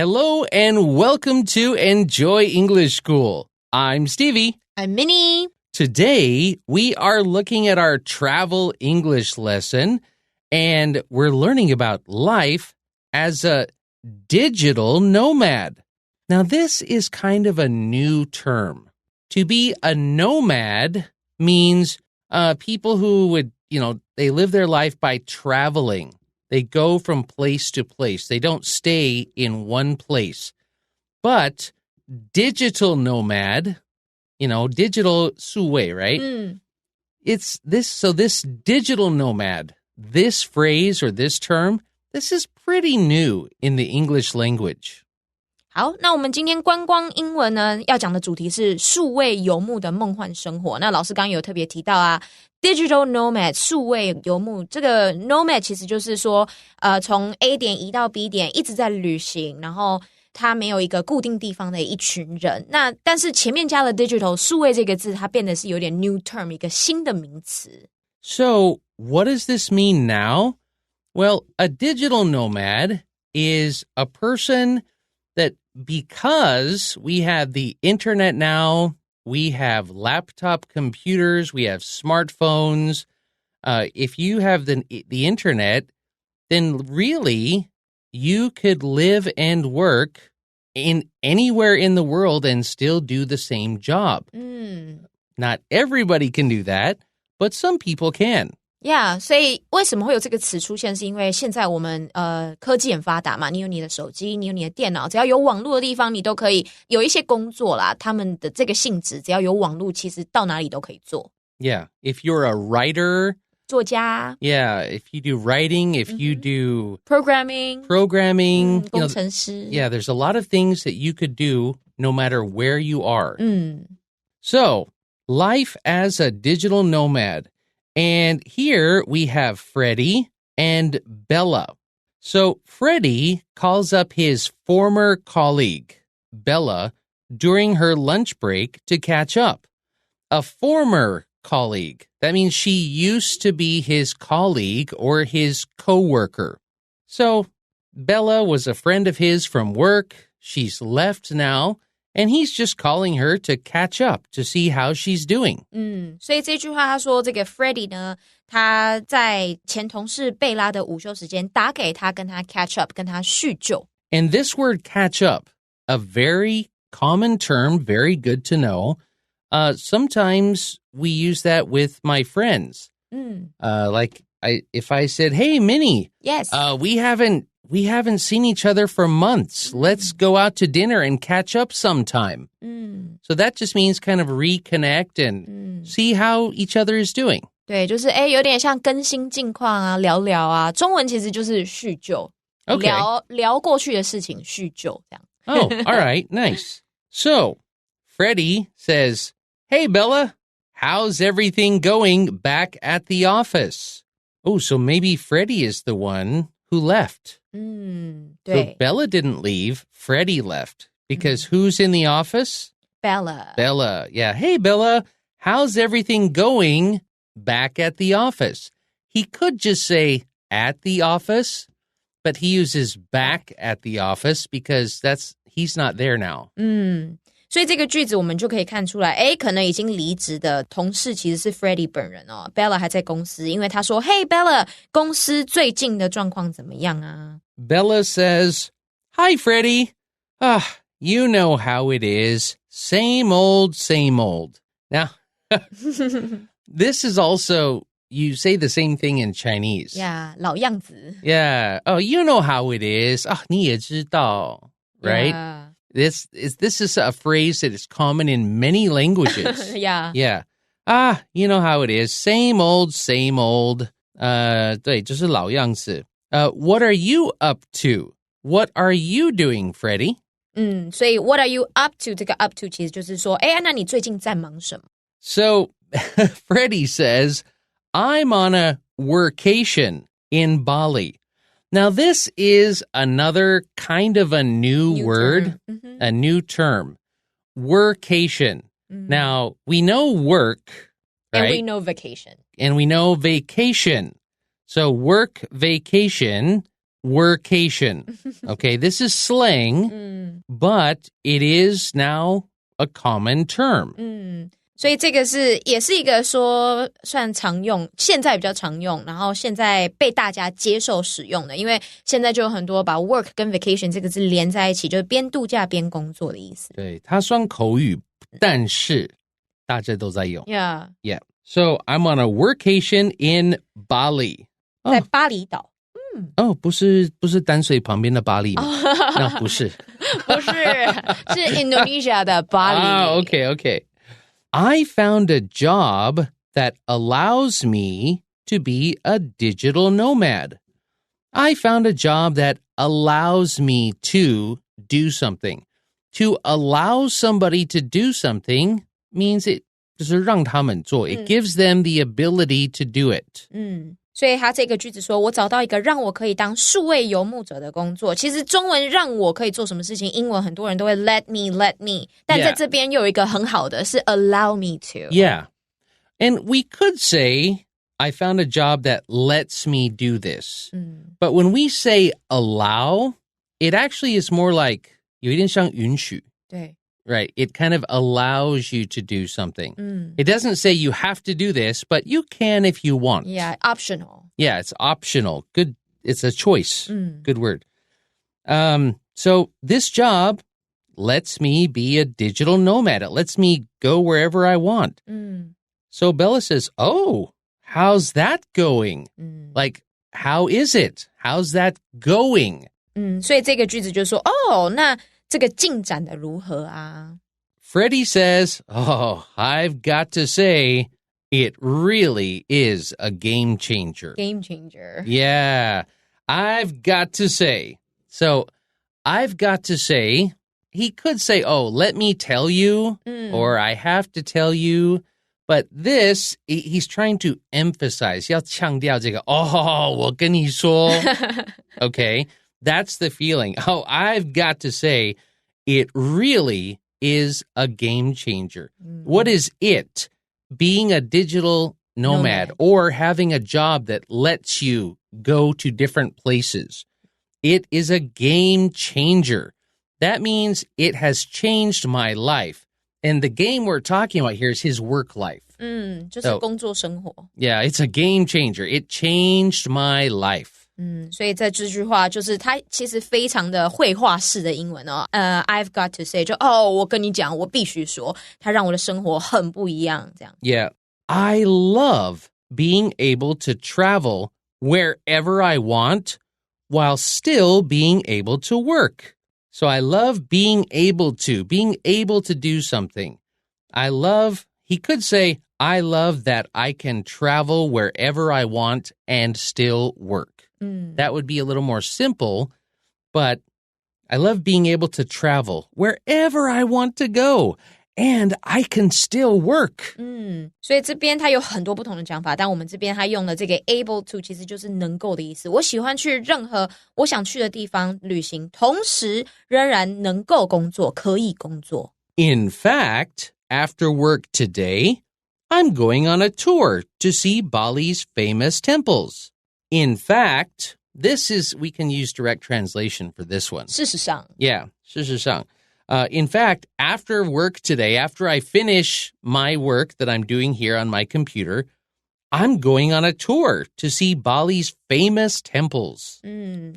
Hello and welcome to Enjoy English School. I'm Stevie. I'm Minnie. Today, we are looking at our travel English lesson, and we're learning about life as a digital nomad. Now, this is kind of a new term. To be a nomad means people who would, they live their life by traveling. They go from place to place. They don't stay in one place. But digital nomad, digital 数位, right? It's this, so this digital nomad, this phrase or this term, this is pretty new in the English language. 好，那我们今天观光英文呢，要讲的主题是数位游牧的梦幻生活。那老师刚刚有特别提到啊 ，digital nomad 数位游牧，这个 nomad 其实就是说，从 A 点移到 B 点，一直在旅行，然后他没有一个固定地方的一群人。那但是前面加了 digital 数位这个字，它变得是有点 new term 一个新的名词。So what does this mean now? Well, a digital nomad is a person that because we have the internet now, we have laptop computers, we have smartphones. If you have the internet, then really you could live and work in anywhere in the world and still do the same job. Not everybody can do that, but some people can. Yeah, 所以为什么会有这个词出现？是因为现在我们科技很发达嘛，你有你的手机，你有你的电脑，只要有网络的地方，你都可以有一些工作啦。他们的这个性质，只要有网络，其实到哪里都可以做。Yeah, if you're a writer, 作家 yeah, if you do writing, if you do programming, 工程师 yeah, there's a lot of things that you could do no matter where you are. So, life as a digital nomad.And here we have Freddie and Bella. So Freddie calls up his former colleague, Bella, during her lunch break to catch up. A former colleague. That means she used to be his colleague or his coworker. So Bella was a friend of his from work. She's left now.And he's just calling her to catch up to see how she's doing. 所以这句话他说这个 Freddie 呢，他在前同事贝拉的午休时间打给他，跟他 catch up， 跟他叙旧。And this word catch up, a very common term, very good to know. Sometimes we use that with my friends. If I said, "Hey, Minnie, yes, we haven't seen each other for months. Let's go out to dinner and catch up sometime." So that just means kind of reconnect and see how each other is doing. 对，就是有点像更新近况啊，聊聊啊。中文其实就是叙旧， Okay. 聊过去的事情，叙旧这样。Oh, all right, nice. So Freddie says, "Hey, Bella, how's everything going back at the office?" Oh, so maybe Freddie is the one who left. 对 So Bella didn't leave, Freddie left. Because who's in the office? Bella. Bella, yeah. Hey, Bella, how's everything going back at the office? He could just say at the office, but he uses back at the office because he's not there now. 所以这个句子我们就可以看出来，可能已经离职的同事其实是 Freddie 本人哦 ，Bella 还在公司，因为他说 ，Hey Bella， 公司最近的状况怎么样啊 Bella says, "Hi, Freddie. You know how it is. Same old, same old." Now, this is also, you say the same thing in Chinese. Yeah, 老样子 Yeah. Oh, you know how it is. 你也知道, right? Yeah. This is a phrase that is common in many languages. Yeah. Yeah. You know how it is. Same old, same old. 对，就是老样子。What are you up to? What are you doing, Freddie? 所以 What are you up to? 这个 up to 其实就是说，那你最近在忙什么 So, Freddie says, I'm on a workation in Bali. Now, this is another kind of a new word, a new term, workation. Now, we know work, right? And we know vacation. And we know vacation. So, work, vacation, workation. Okay, this is slang, but it is now a common term. 所以这个也是一个说算常用，现在比较常用，然后现在被大家接受使用的，因为现在就有很多把 work 跟 vacation 这个字连在一起，就是边度假边工作的意思。对，它算口语，但是大家都在用。Yeah. So I'm on a workation in Bali. 在巴厘岛。不是淡水旁边的巴黎吗？那不是。不是，是 Indonesia 的巴黎。Okay. I found a job that allows me to be a digital nomad. I found a job that allows me to do something. To allow somebody to do something means it 就是让他们做. It gives them the ability to do it. 所以他这个句子说，我找到一个让我可以当数位游牧者的工作。其实中文让我可以做什么事情，英文很多人都会 let me， 但在这边又有一个很好的是 allow me to. Yeah. And we could say, I found a job that lets me do this. But when we say allow, it actually is more like 有一点像允许。对。Right. It kind of allows you to do something. It doesn't say you have to do this, but you can if you want. Yeah, optional. Yeah, it's optional. Good. It's a choice. Good word. So this job lets me be a digital nomad. It lets me go wherever I want. So Bella says, oh, how's that going? Like, how is it? How's that going? 所以这个句子就说，那这个进展的如何啊？ Freddie says, I've got to say, it really is a game changer. Game changer. Yeah, I've got to say. So, I've got to say, he could say, let me tell you, or I have to tell you. But this, he's trying to emphasize, 要强调这个, 我跟你说. Okay. That's the feeling. I've got to say, it really is a game changer. What is it? Being a digital nomad or having a job that lets you go to different places. It is a game changer. That means it has changed my life. And the game we're talking about here is his work life. 就是工作生活。Yeah, it's a game changer. It changed my life. 所以在这句话就是它其实非常的绘画式的英文哦。I've got to say 就我跟你讲，我必须说，它让我的生活很不一样。这样。Yeah, I love being able to travel wherever I want while still being able to work. So I love being able to do something. He could say, I love that I can travel wherever I want and still work. That would be a little more simple, but I love being able to travel wherever I want to go, and I can still work. 所以这边它有很多不同的讲法，但我们这边它用的这个 able to 其实就是能够的意思。我喜欢去任何我想去的地方旅行，同时仍然能够工作，可以工作。In fact, after work today, I'm going on a tour to see Bali's famous temples. In fact, we can use direct translation for this one. 事实上 Yeah, 事实上. In fact, after work today, after I finish my work that I'm doing here on my computer, I'm going on a tour to see Bali's famous temples.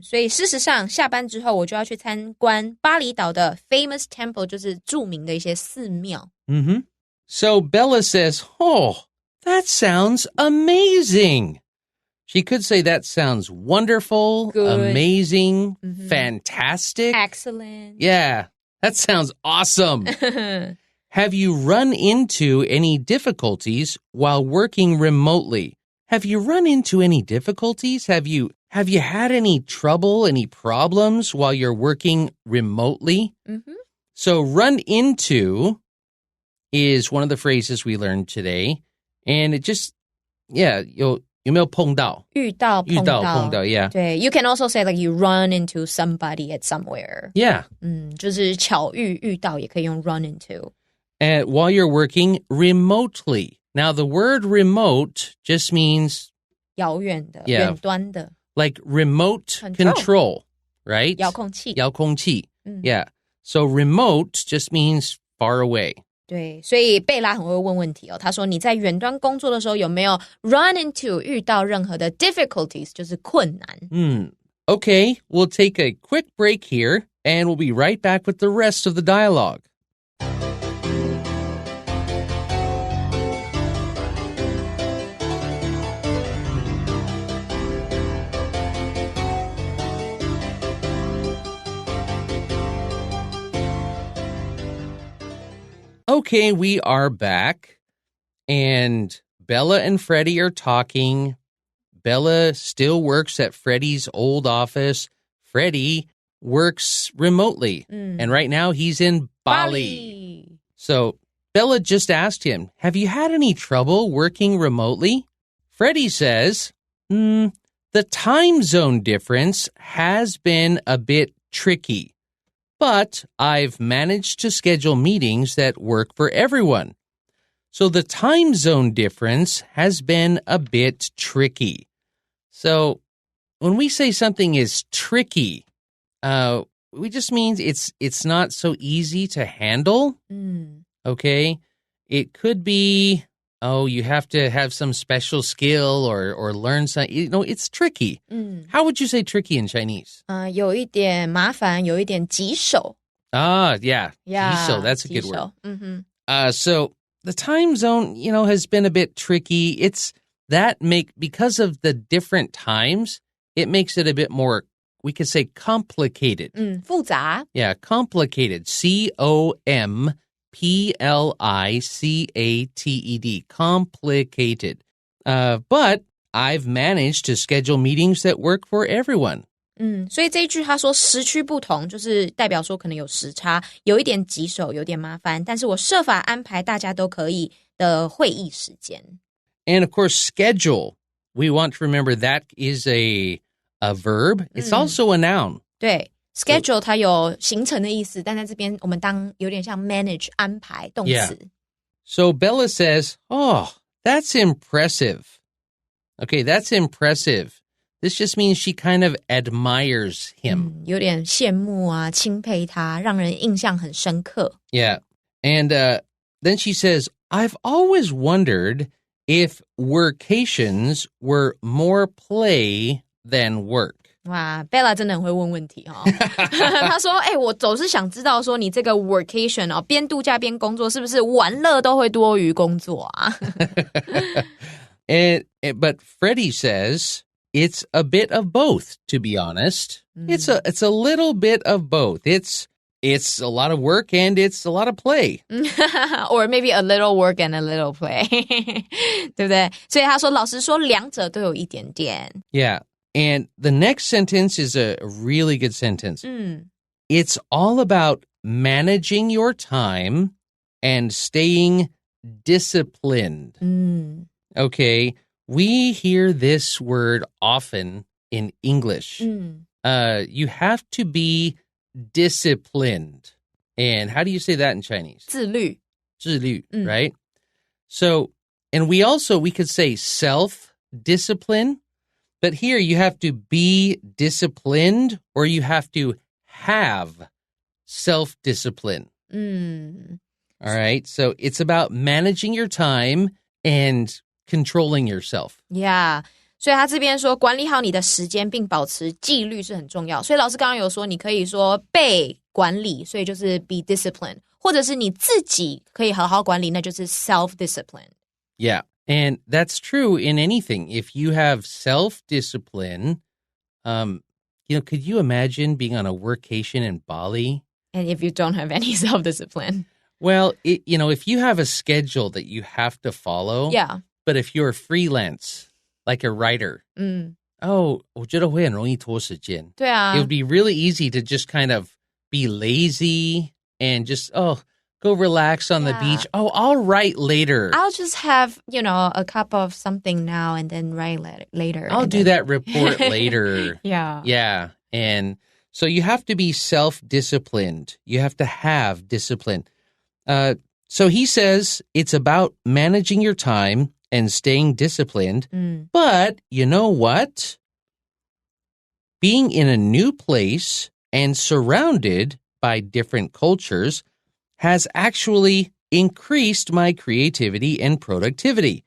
所以事实上下班之后我就要去参观巴厘岛的 famous temple， 就是著名的一些寺庙。So Bella says, that sounds amazing. She could say that sounds wonderful, good, amazing, fantastic. Excellent. Yeah, that sounds awesome. Have you run into any difficulties while working remotely? Have you run into any difficulties? Have you had any trouble, any problems while you're working remotely? So run into is one of the phrases we learned today. And it just,有没有碰到？遇到 yeah. 对 you can also say like you run into somebody at somewhere. Yeah. 就是巧遇到也可以用 run into. And while you're working remotely. Now the word remote just means 遥远的，远端的。like remote control, right? 遥控器。遥控器. Yeah. So remote just means far away. 对，所以贝拉很会问问题哦。他说你在远端工作的时候有没有 run into 遇到任何的 difficulties 就是困难。Okay, we'll take a quick break here and we'll be right back with the rest of the dialogue. Okay, we are back, and Bella and Freddie are talking. Bella still works at Freddie's old office. Freddie works remotely, and right now he's in Bali. So Bella just asked him, have you had any trouble working remotely? Freddie says, the time zone difference has been a bit tricky. But I've managed to schedule meetings that work for everyone. So the time zone difference has been a bit tricky. So when we say something is tricky, we just means it's not so easy to handle. Okay? It could be, you have to have some special skill or learn something. It's tricky. How would you say tricky in Chinese? 有一点麻烦，有一点棘手。Yeah. 棘手, that's a good word. So the time zone, has been a bit tricky. It's because of the different times, it makes it a bit more, we could say complicated. 复杂。Yeah, complicated. C-O-M-P-L-I-C-A-T-E-D. Complicated. But I've managed to schedule meetings that work for everyone. 所以这一句他说时区不同，就是代表说可能有时差，有一点棘手，有点麻烦，但是我设法安排大家都可以的会议时间。And of course, schedule. We want to remember that is a verb. It's also a noun. 对。Schedule 它有行程的意思，但在这边我们当有点像 manage 安排动词。Yeah. So Bella says, that's impressive. Okay, that's impressive. This just means she kind of admires him. 有点羡慕啊，钦佩他，让人印象很深刻。Yeah. And then she says, I've always wondered if workations were more play than work. 哇 Bella 真的很会问问题他说我总是想知道说你这个 workation 边度假边工作是不是玩乐都会多于工作啊But Freddie says it's a bit of both, to be honest. It's a little bit of both. It's a lot of work and it's a lot of play. Or maybe a little work and a little play. 对不对？所以他说老实说两者都有一点点。Yeah. And the next sentence is a really good sentence. It's all about managing your time and staying disciplined. Okay, we hear this word often in English. You have to be disciplined. And how do you say that in Chinese? 自律。自律, right? So, and we could say self-discipline. But here you have to be disciplined or you have to have self-discipline. All right. So it's about managing your time and controlling yourself. Yeah. 所以他这边说管理好你的时间并保持纪律是很重要。所以老师刚刚有说你可以说被管理，所以就是 be disciplined， 或者是你自己可以好好管理，那就是 self-discipline. Yeah. And that's true in anything. If you have self-discipline, could you imagine being on a workation in Bali? And if you don't have any self-discipline? Well, if you have a schedule that you have to follow, yeah. But if you're freelance, like a writer, 我觉得会很容易拖时间。对啊。It would be really easy to just kind of be lazy and just, go relax on the beach. I'll write later. I'll just have, a cup of something now and then write later. I'll do that report later. Yeah. Yeah. And so you have to be self-disciplined. You have to have discipline. So he says it's about managing your time and staying disciplined. But you know what? being in a new place and surrounded by different cultures has actually increased my creativity and productivity.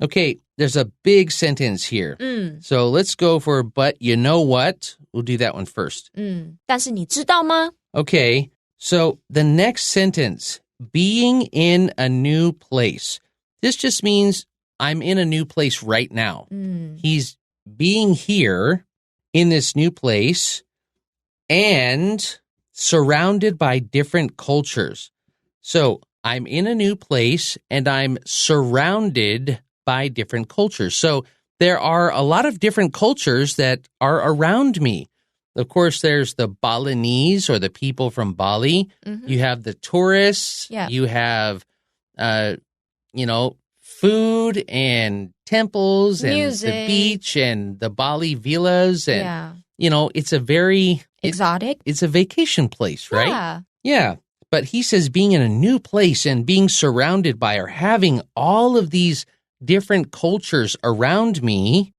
Okay, there's a big sentence here. So let's go for but you know what? We'll do that one first. 但是你知道吗？ Okay, so the next sentence, being in a new place. This just means I'm in a new place right now. He's being here in this new place and surrounded by different cultures. So I'm in a new place and I'm surrounded by different cultures. So there are a lot of different cultures that are around me. Of course, there's the Balinese or the people from Bali. You have the tourists. You have, food and temples and music. The beach and the Bali villas. And, it's a very... Exotic. It's a vacation place, right? Yeah. But he says being in a new place and being surrounded by or having all of these different cultures around me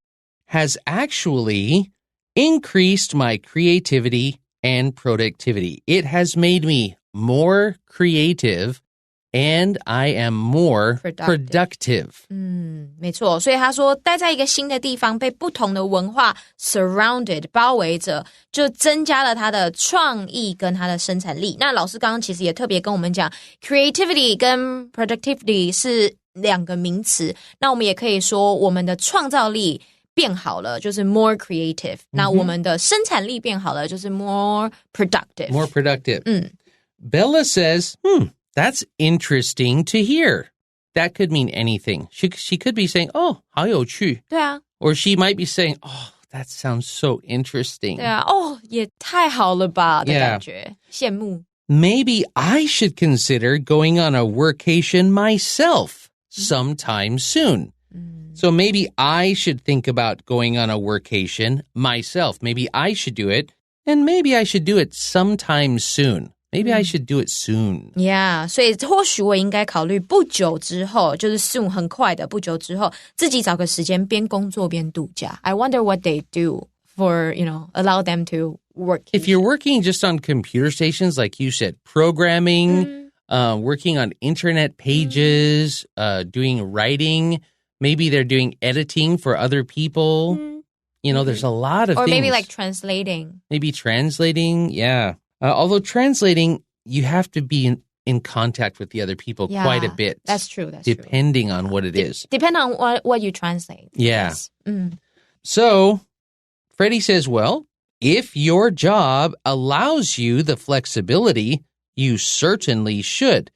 has actually increased my creativity and productivity. It has made me more creative and I am more productive. 没错，所以他说待在一个新的地方，被不同的文化 surrounded 包围着，就增加了他的创意跟他的生产力。那老师刚刚其实也特别跟我们讲 creativity 跟 productivity 是两个名词，那我们也可以说我们的创造力变好了，就是 more creative，那我们的生产力变好了，就是 more productive. More productive. Bella says, that's interesting to hear. That could mean anything. She could be saying, oh, 好有趣。对啊。Or she might be saying, oh, that sounds so interesting. 对啊，也太好了吧的感觉，羡慕。Maybe I should consider going on a workation myself sometime soon. So maybe I should think about going on a workation myself. Maybe I should do it, and maybe I should do it sometime soon. Maybe I should do it soon. Yeah, 所以或许我应该考虑不久之后，就是 soon 很快的不久之后，自己找个时间边工作边度假。I wonder what they do for, allow them to work. If you're working just on computer stations, like you said, programming, working on internet pages, doing writing, maybe they're doing editing for other people. There's a lot of things. Or maybe like translating. Maybe translating, yeah. Although translating, you have to be in contact with the other people quite a bit. That's true. Depending on what it is. Depend on what you translate. Yeah. Yes. So, Freddie says, well, if your job allows you the flexibility, you certainly should.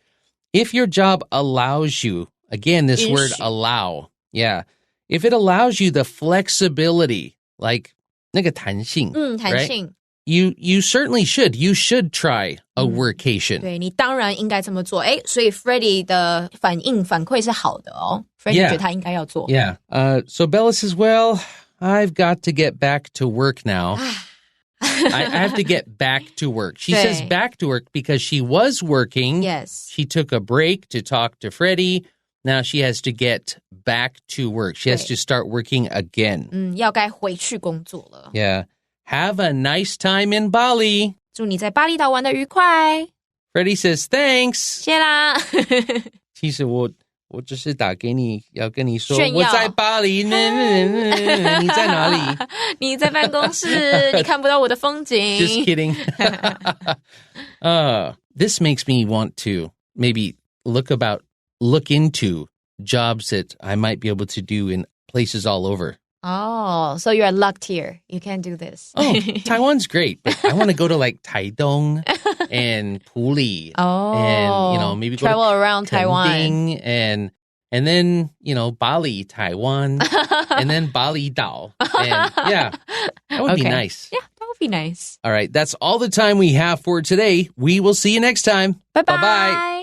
If your job allows you, again, this word allow. Yeah. If it allows you the flexibility, like 那个弹性, 弹性. Right? You certainly should. You should try a workation. 对，你当然应该这么做。所以 Freddie 的反馈是好的哦。Freddie 觉得他应该要做。Yeah. So Bella says, well, I've got to get back to work now. I have to get back to work. She says back to work because she was working. Yes. She took a break to talk to Freddie. Now she has to get back to work. She has to start working again. 要该回去工作了。Yeah. Have a nice time in Bali. 祝你在巴厘岛玩得愉快。Freddie says, thanks. 谢啦。其实我只是打给你，要跟你说炫耀我在巴黎，你在哪里？你在办公室，你看不到我的风景。Just kidding. This makes me want to maybe look into jobs that I might be able to do in places all over. Oh, so you're locked here. You can't do this. Oh, Taiwan's great, but I want to go to like Taidong and Puli. And, maybe go travel to around Taiwan. And then, Bali, Taiwan, and then Bali Dao. And yeah, that would be nice. Yeah, that would be nice. All right, that's all the time we have for today. We will see you next time. Bye-bye. Bye-bye.